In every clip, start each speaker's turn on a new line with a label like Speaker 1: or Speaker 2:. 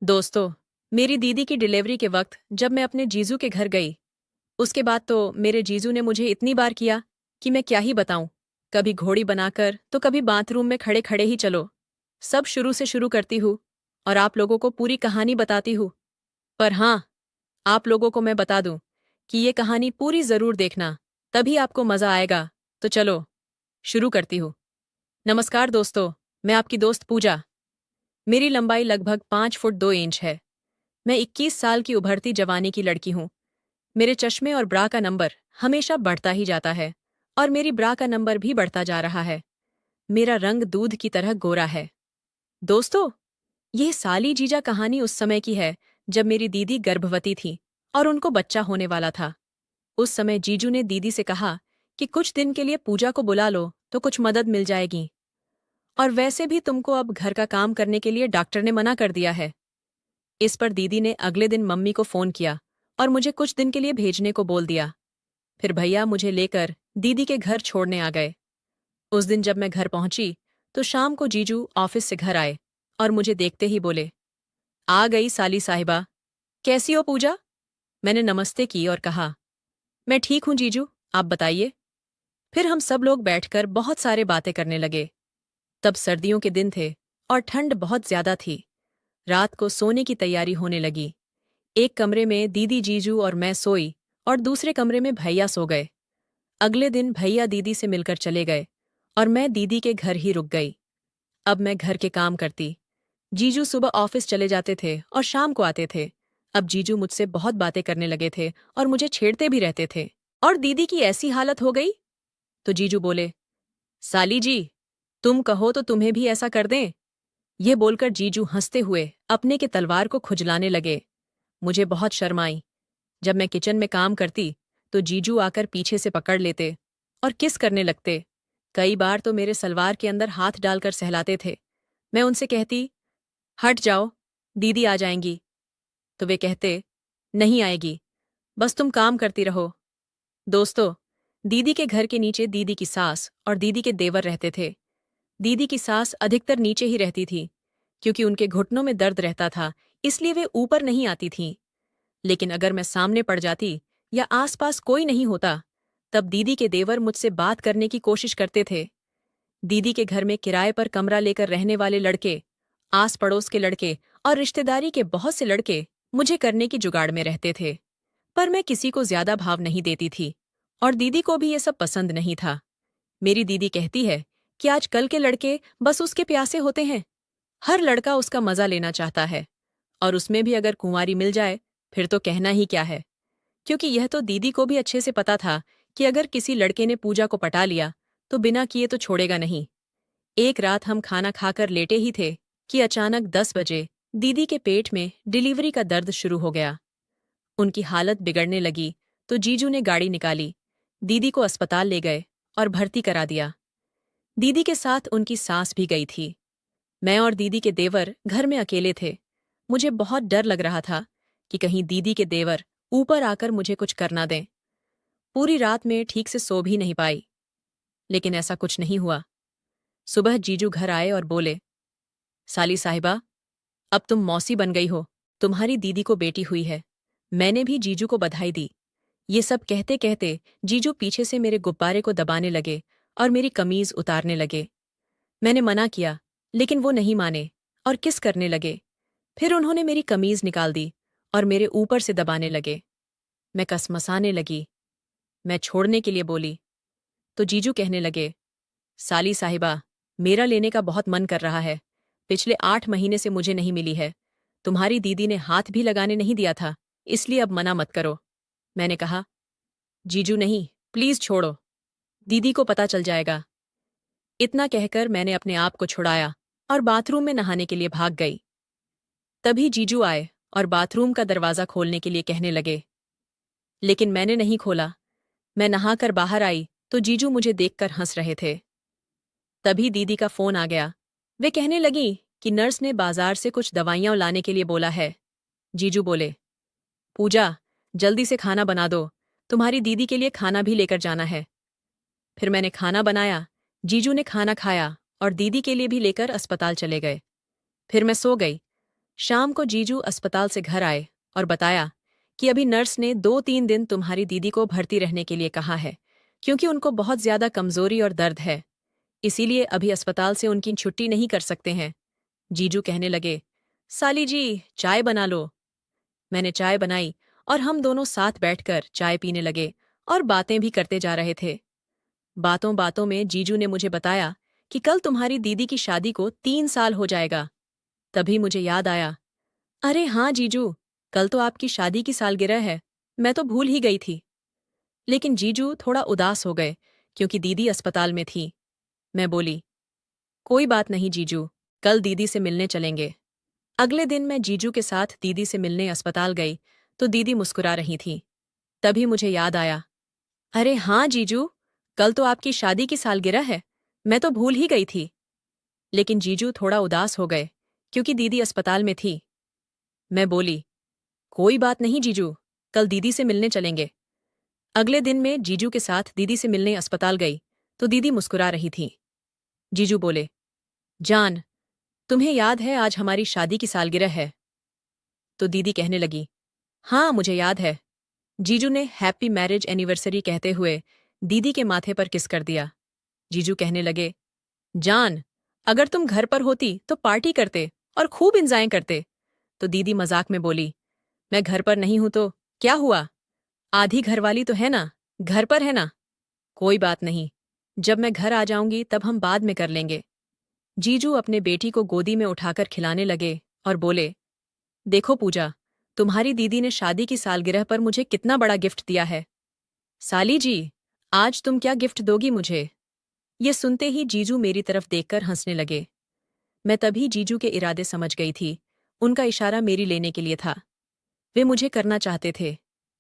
Speaker 1: दोस्तों, मेरी दीदी की डिलीवरी के वक्त जब मैं अपने जीजू के घर गई, उसके बाद तो मेरे जीजू ने मुझे इतनी बार किया कि मैं क्या ही बताऊं। कभी घोड़ी बनाकर तो कभी बाथरूम में खड़े खड़े ही चलो। सब शुरू से शुरू करती हूँ और आप लोगों को पूरी कहानी बताती हूँ। पर हाँ, आप लोगों को मैं बता दूं कि ये कहानी पूरी जरूर देखना, तभी आपको मजा आएगा। तो चलो शुरू करती हूँ। नमस्कार दोस्तों, मैं आपकी दोस्त पूजा। मेरी लंबाई लगभग 5 फुट 2 इंच है। मैं 21 साल की उभरती जवानी की लड़की हूँ। मेरे चश्मे और ब्रा का नंबर हमेशा बढ़ता ही जाता है और मेरी ब्रा का नंबर भी बढ़ता जा रहा है। मेरा रंग दूध की तरह गोरा है। दोस्तों, यह साली जीजा कहानी उस समय की है जब मेरी दीदी गर्भवती थी और उनको बच्चा होने वाला था। उस समय जीजू ने दीदी से कहा कि कुछ दिन के लिए पूजा को बुला लो तो कुछ मदद मिल जाएगी। और वैसे भी तुमको अब घर का काम करने के लिए डॉक्टर ने मना कर दिया है। इस पर दीदी ने अगले दिन मम्मी को फोन किया और मुझे कुछ दिन के लिए भेजने को बोल दिया। फिर भैया मुझे लेकर दीदी के घर छोड़ने आ गए। उस दिन जब मैं घर पहुंची तो शाम को जीजू ऑफिस से घर आए और मुझे देखते ही बोले, आ गई साली साहिबा, कैसी हो पूजा? मैंने नमस्ते की और कहा, मैं ठीक हूं जीजू, आप बताइए। फिर हम सब लोग बैठकर बहुत सारे बातें करने लगे। तब सर्दियों के दिन थे और ठंड बहुत ज्यादा थी। रात को सोने की तैयारी होने लगी। एक कमरे में दीदी जीजू और मैं सोई और दूसरे कमरे में भैया सो गए। अगले दिन भैया दीदी से मिलकर चले गए और मैं दीदी के घर ही रुक गई। अब मैं घर के काम करती। जीजू सुबह ऑफिस चले जाते थे और शाम को आते थे। अब जीजू मुझसे बहुत बातें करने लगे थे और मुझे छेड़ते भी रहते थे। और दीदी की ऐसी हालत हो गई तो जीजू बोले, साली जी, तुम कहो तो तुम्हें भी ऐसा कर दें। ये बोलकर जीजू हंसते हुए अपने के तलवार को खुजलाने लगे। मुझे बहुत शर्म आई। जब मैं किचन में काम करती तो जीजू आकर पीछे से पकड़ लेते और किस करने लगते। कई बार तो मेरे सलवार के अंदर हाथ डालकर सहलाते थे। मैं उनसे कहती, हट जाओ, दीदी आ जाएंगी। तो वे कहते, नहीं आएगी, बस तुम काम करती रहो। दोस्तों, दीदी के घर के नीचे दीदी की सास और दीदी के देवर रहते थे। दीदी की सास अधिकतर नीचे ही रहती थी क्योंकि उनके घुटनों में दर्द रहता था, इसलिए वे ऊपर नहीं आती थीं। लेकिन अगर मैं सामने पड़ जाती या आसपास कोई नहीं होता, तब दीदी के देवर मुझसे बात करने की कोशिश करते थे। दीदी के घर में किराए पर कमरा लेकर रहने वाले लड़के, आस पड़ोस के लड़के और रिश्तेदारी के बहुत से लड़के मुझे करने की जुगाड़ में रहते थे। पर मैं किसी को ज्यादा भाव नहीं देती थी और दीदी को भी ये सब पसंद नहीं था। मेरी दीदी कहती है कि आजकल के लड़के बस उसके प्यासे होते हैं। हर लड़का उसका मजा लेना चाहता है और उसमें भी अगर कुंवारी मिल जाए फिर तो कहना ही क्या है। क्योंकि यह तो दीदी को भी अच्छे से पता था कि अगर किसी लड़के ने पूजा को पटा लिया तो बिना किए तो छोड़ेगा नहीं। एक रात हम खाना खाकर लेटे ही थे कि अचानक 10 बजे दीदी के पेट में डिलीवरी का दर्द शुरू हो गया। उनकी हालत बिगड़ने लगी तो जीजू ने गाड़ी निकाली, दीदी को अस्पताल ले गए और भर्ती करा दिया। दीदी के साथ उनकी सास भी गई थी। मैं और दीदी के देवर घर में अकेले थे। मुझे बहुत डर लग रहा था कि कहीं दीदी के देवर ऊपर आकर मुझे कुछ करना दें। पूरी रात में ठीक से सो भी नहीं पाई, लेकिन ऐसा कुछ नहीं हुआ। सुबह जीजू घर आए और बोले, साली साहिबा, अब तुम मौसी बन गई हो, तुम्हारी दीदी को बेटी हुई है। मैंने भी जीजू को बधाई दी। ये सब कहते कहते जीजू पीछे से मेरे गुब्बारे को दबाने लगे और मेरी कमीज उतारने लगे। मैंने मना किया, लेकिन वो नहीं माने और किस करने लगे। फिर उन्होंने मेरी कमीज निकाल दी और मेरे ऊपर से दबाने लगे। मैं कसमसाने लगी। मैं छोड़ने के लिए बोली तो जीजू कहने लगे, साली साहिबा, मेरा लेने का बहुत मन कर रहा है। पिछले 8 महीने से मुझे नहीं मिली है। तुम्हारी दीदी ने हाथ भी लगाने नहीं दिया था, इसलिए अब मना मत करो। मैंने कहा, जीजू नहीं, प्लीज छोड़ो, दीदी को पता चल जाएगा। इतना कहकर मैंने अपने आप को छुड़ाया और बाथरूम में नहाने के लिए भाग गई। तभी जीजू आए और बाथरूम का दरवाजा खोलने के लिए कहने लगे, लेकिन मैंने नहीं खोला। मैं नहाकर बाहर आई तो जीजू मुझे देखकर हंस रहे थे। तभी दीदी का फोन आ गया। वे कहने लगी कि नर्स ने बाजार से कुछ दवाइयां लाने के लिए बोला है। जीजू बोले, पूजा, जल्दी से खाना बना दो, तुम्हारी दीदी के लिए खाना भी लेकर जाना है। फिर मैंने खाना बनाया, जीजू ने खाना खाया और दीदी के लिए भी लेकर अस्पताल चले गए। फिर मैं सो गई। शाम को जीजू अस्पताल से घर आए और बताया कि अभी नर्स ने 2-3 दिन तुम्हारी दीदी को भर्ती रहने के लिए कहा है, क्योंकि उनको बहुत ज्यादा कमजोरी और दर्द है, इसीलिए अभी अस्पताल से उनकी छुट्टी नहीं कर सकते हैं। जीजू कहने लगे, साली जी, चाय बना लो। मैंने चाय बनाई और हम दोनों साथ बैठकर चाय पीने लगे और बातें भी करते जा रहे थे। बातों बातों में जीजू ने मुझे बताया कि कल तुम्हारी दीदी की शादी को 3 साल हो जाएगा। तभी मुझे याद आया, अरे हाँ जीजू, कल तो आपकी शादी की सालगिरह है, मैं तो भूल ही गई थी। लेकिन जीजू थोड़ा उदास हो गए क्योंकि दीदी अस्पताल में थी। मैं बोली, कोई बात नहीं जीजू, कल दीदी से मिलने चलेंगे। अगले दिन मैं जीजू के साथ दीदी से मिलने अस्पताल गई तो दीदी मुस्कुरा रही थी। तभी मुझे याद आया, अरे हाँ जीजू, कल तो आपकी शादी की सालगिरह है, मैं तो भूल ही गई थी। लेकिन जीजू थोड़ा उदास हो गए क्योंकि दीदी अस्पताल में थी। मैं बोली, कोई बात नहीं जीजू, कल दीदी से मिलने चलेंगे। अगले दिन मैं जीजू के साथ दीदी से मिलने अस्पताल गई तो दीदी मुस्कुरा रही थी। जीजू बोले, जान, तुम्हें याद है आज हमारी शादी की सालगिरह है? तो दीदी कहने लगी, हाँ मुझे याद है। जीजू ने हैप्पी मैरिज एनिवर्सरी कहते हुए दीदी के माथे पर किस कर दिया। जीजू कहने लगे, जान, अगर तुम घर पर होती तो पार्टी करते और खूब इंजॉय करते। तो दीदी मजाक में बोली, मैं घर पर नहीं हूं तो क्या हुआ, आधी घरवाली तो है ना, घर पर है ना। कोई बात नहीं, जब मैं घर आ जाऊंगी तब हम बाद में कर लेंगे। जीजू अपने बेटी को गोदी में उठाकर खिलाने लगे और बोले, देखो पूजा, तुम्हारी दीदी ने शादी की सालगिरह पर मुझे कितना बड़ा गिफ्ट दिया है। साली जी, आज तुम क्या गिफ्ट दोगी मुझे? ये सुनते ही जीजू मेरी तरफ देखकर हंसने लगे। मैं तभी जीजू के इरादे समझ गई थी। उनका इशारा मेरी लेने के लिए था। वे मुझे करना चाहते थे।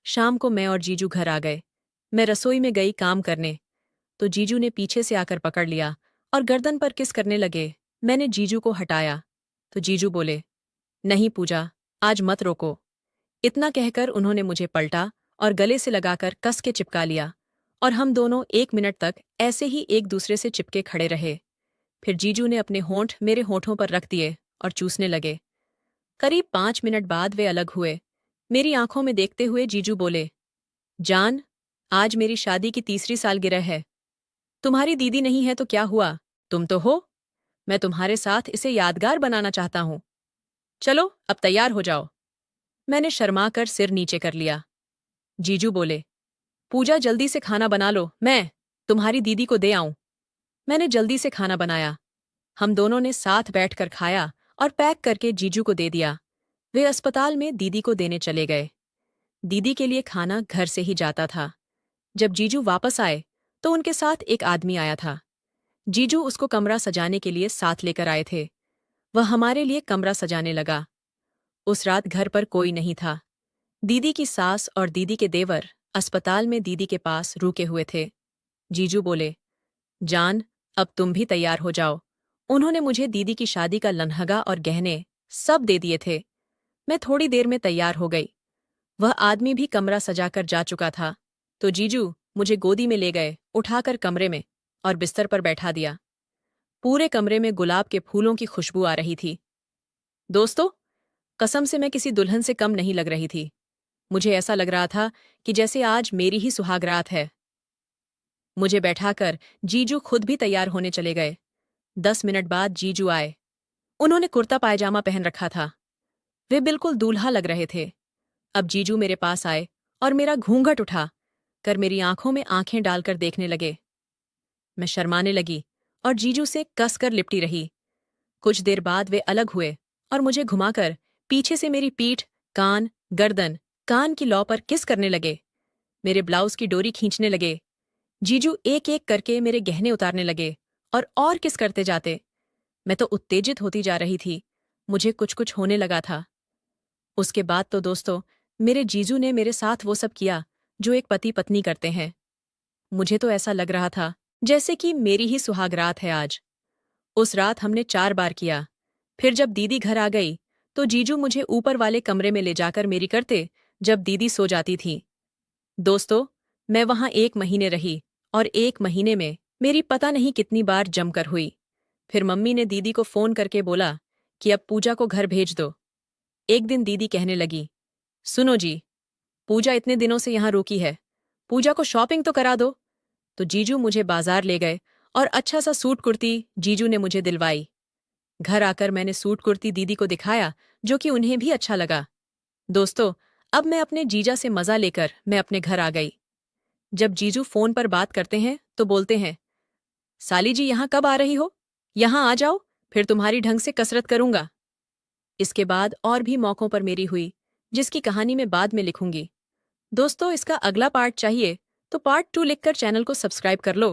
Speaker 1: शाम को मैं और जीजू घर आ गए। मैं रसोई में गई काम करने, तो जीजू ने पीछे से आकर पकड़ लिया और गर्दन पर किस करने लगे। मैंने जीजू को हटाया तो जीजू बोले, नहीं पूजा, आज मत रोको। इतना कहकर उन्होंने मुझे पलटा और गले से लगाकर कस के चिपका लिया और हम दोनों 1 मिनट तक ऐसे ही एक दूसरे से चिपके खड़े रहे। फिर जीजू ने अपने होंठ मेरे होठों पर रख दिए और चूसने लगे। करीब 5 मिनट बाद वे अलग हुए। मेरी आंखों में देखते हुए जीजू बोले, जान, आज मेरी शादी की तीसरी सालगिरह है। तुम्हारी दीदी नहीं है तो क्या हुआ, तुम तो हो। मैं तुम्हारे साथ इसे यादगार बनाना चाहता हूं। चलो अब तैयार हो जाओ। मैंने शर्मा कर सिर नीचे कर लिया। जीजू बोले, पूजा जल्दी से खाना बना लो, मैं तुम्हारी दीदी को दे आऊं। मैंने जल्दी से खाना बनाया। हम दोनों ने साथ बैठकर खाया और पैक करके जीजू को दे दिया। वे अस्पताल में दीदी को देने चले गए। दीदी के लिए खाना घर से ही जाता था। जब जीजू वापस आए तो उनके साथ एक आदमी आया था। जीजू उसको कमरा सजाने के लिए साथ लेकर आए थे। वह हमारे लिए कमरा सजाने लगा। उस रात घर पर कोई नहीं था। दीदी की सास और दीदी के देवर अस्पताल में दीदी के पास रुके हुए थे। जीजू बोले, जान, अब तुम भी तैयार हो जाओ। उन्होंने मुझे दीदी की शादी का लन्हगा और गहने सब दे दिए थे। मैं थोड़ी देर में तैयार हो गई। वह आदमी भी कमरा सजाकर जा चुका था, तो जीजू मुझे गोदी में ले गए, उठाकर कमरे में और बिस्तर पर बैठा दिया। पूरे कमरे में गुलाब के फूलों की खुशबू आ रही थी। दोस्तों, कसम से मैं किसी दुल्हन से कम नहीं लग रही थी। मुझे ऐसा लग रहा था कि जैसे आज मेरी ही सुहागरात है। मुझे बैठाकर जीजू खुद भी तैयार होने चले गए। 10 मिनट बाद जीजू आए। उन्होंने कुर्ता पायजामा पहन रखा था। वे बिल्कुल दूल्हा लग रहे थे। अब जीजू मेरे पास आए और मेरा घूंघट उठा कर मेरी आंखों में आंखें डालकर देखने लगे। मैं शर्माने लगी और जीजू से कसकर लिपटी रही। कुछ देर बाद वे अलग हुए और मुझे घुमाकर पीछे से मेरी पीठ, कान, गर्दन, कान की लौ पर किस करने लगे। मेरे ब्लाउज की डोरी खींचने लगे। जीजू एक एक करके मेरे गहने उतारने लगे और किस करते जाते। मैं तो उत्तेजित होती जा रही थी। मुझे कुछ कुछ होने लगा था। उसके बाद तो दोस्तों, मेरे जीजू ने मेरे साथ वो सब किया जो एक पति पत्नी करते हैं। मुझे तो ऐसा लग रहा था जैसे कि मेरी ही सुहागरात है आज। उस रात हमने 4 बार किया। फिर जब दीदी घर आ गई तो जीजू मुझे ऊपर वाले कमरे में ले जाकर मेरी करते जब दीदी सो जाती थी। दोस्तों, मैं वहां 1 महीने रही और 1 महीने में मेरी पता नहीं कितनी बार जमकर हुई। फिर मम्मी ने दीदी को फोन करके बोला कि अब पूजा को घर भेज दो। एक दिन दीदी कहने लगी, सुनो जी, पूजा इतने दिनों से यहाँ रुकी है, पूजा को शॉपिंग तो करा दो। तो जीजू मुझे बाजार ले गए और अच्छा सा सूट कुर्ती जीजू ने मुझे दिलवाई। घर आकर मैंने सूट कुर्ती दीदी को दिखाया, जो कि उन्हें भी अच्छा लगा। दोस्तों, अब मैं अपने जीजा से मजा लेकर मैं अपने घर आ गई। जब जीजू फोन पर बात करते हैं तो बोलते हैं, साली जी यहाँ कब आ रही हो? यहाँ आ जाओ, फिर तुम्हारी ढंग से कसरत करूंगा। इसके बाद और भी मौकों पर मेरी हुई, जिसकी कहानी मैं बाद में लिखूंगी। दोस्तों, इसका अगला पार्ट चाहिए तो पार्ट 2 लिखकर चैनल को सब्सक्राइब कर लो।